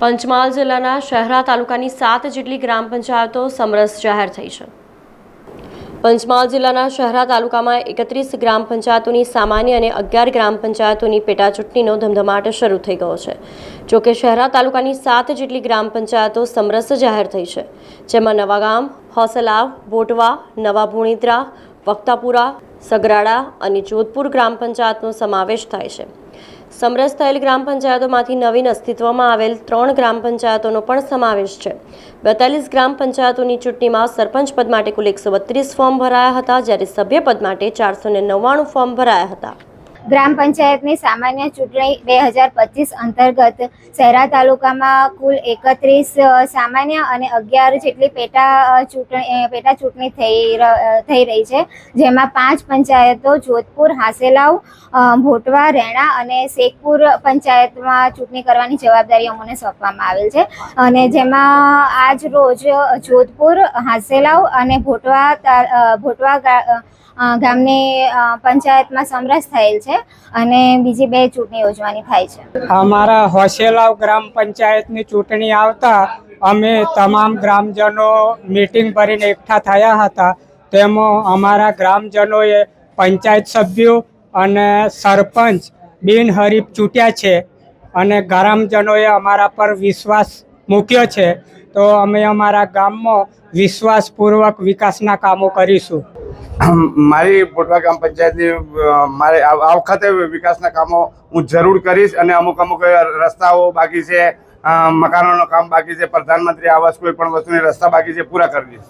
પંચમહાલ જિલ્લાના શહેરા તાલુકાની 7 જેટલી ગ્રામ પંચાયતો સમરસ જાહેર થઈ છે। પંચમહાલ જિલ્લાના શહેરા તાલુકામાં 31 ગ્રામ પંચાયતોની સામાન્ય અને 11 ગ્રામ પંચાયતોની પેટા ચૂંટણીનો ધમધમાટ શરૂ થઈ ગયો છે। જોકે શહેરા તાલુકાની 7 જેટલી ગ્રામ પંચાયતો સમરસ જાહેર થઈ છે, જેમાં નવાગામ, હોસલાવ, બોટવા, નવા ભુણિત્રા, વક્તાપુરા, સગરાડા અને જોધપુર ગ્રામ પંચાયતનો સમાવેશ થાય છે। સમરસ થયેલ ગ્રામ પંચાયતોમાંથી નવીન અસ્તિત્વમાં આવેલ 3 ગ્રામ પંચાયતોનો પણ સમાવેશ છે। 42 ગ્રામ પંચાયતોની ચૂંટણીમાં સરપંચ પદ માટે કુલ 132 ફોર્મ ભરાયા હતા, જ્યારે સભ્ય પદ માટે 499 ફોર્મ ભરાયા હતા। ગ્રામ પંચાયતની સામાન્ય ચૂંટણી 2025 અંતર્ગત શહેરા તાલુકામાં કુલ 31 સામાન્ય અને 11 જેટલી પેટા ચૂંટણી થઈ રહી છે, જેમાં 5 પંચાયતો જોધપુર, હાસેલાવ, ભોટવા, રેણા અને શેખપુર પંચાયતમાં ચૂંટણી કરવાની જવાબદારી અમને સોંપવામાં આવેલ છે। અને જેમાં આજ રોજ જોધપુર, હાસેલાવ અને ભોટવા ગામની પંચાયતમાં સમરસ થયેલ છે અને બીજી 2 ચૂંટણી યોજવાની થાય છે। અમારા હોસેલાવ ગ્રામ પંચાયતની ચૂંટણી આવતા અમે તમામ ગ્રામજનો મીટિંગ ભરીને એકઠા થયા હતા। તેમાં અમારા ગ્રામજનોએ પંચાયત સભ્યો અને સરપંચ બિનહરીફ ચૂંટ્યા છે અને ગ્રામજનોએ અમારા પર વિશ્વાસ મૂક્યો છે, તો અમે અમારા ગામમાં વિશ્વાસપૂર્વક વિકાસના કામો કરીશું। મારી બોટવા ગ્રામ પંચાયતની મારે આ વખતે વિકાસના કામો હું જરૂર કરીશ અને અમુક રસ્તાઓ બાકી છે, મકાનોનું કામ બાકી છે, પ્રધાનમંત્રી આવાસ કોઈ પણ વસ્તુની રસ્તા બાકી છે, પૂરા કરી દઈશ।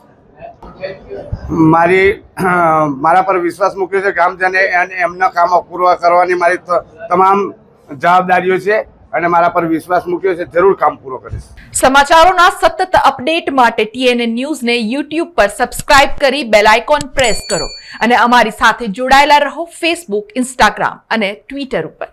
મારા પર વિશ્વાસ મૂક્યો છે ગામજને અને એમના કામો પૂરા કરવાની મારી તમામ જવાબદારીઓ છે અને મારા પર વિશ્વાસ મૂક્યો છે, જરૂર કામ પૂરો કરીશ। સમાચારોના સતત અપડેટ માટે TNN ન્યૂઝને YouTube પર સબસ્ક્રાઇબ કરી બેલ આઇકોન પ્રેસ કરો અને અમારી સાથે જોડાયેલા રહો Facebook, Instagram અને Twitter ઉપર।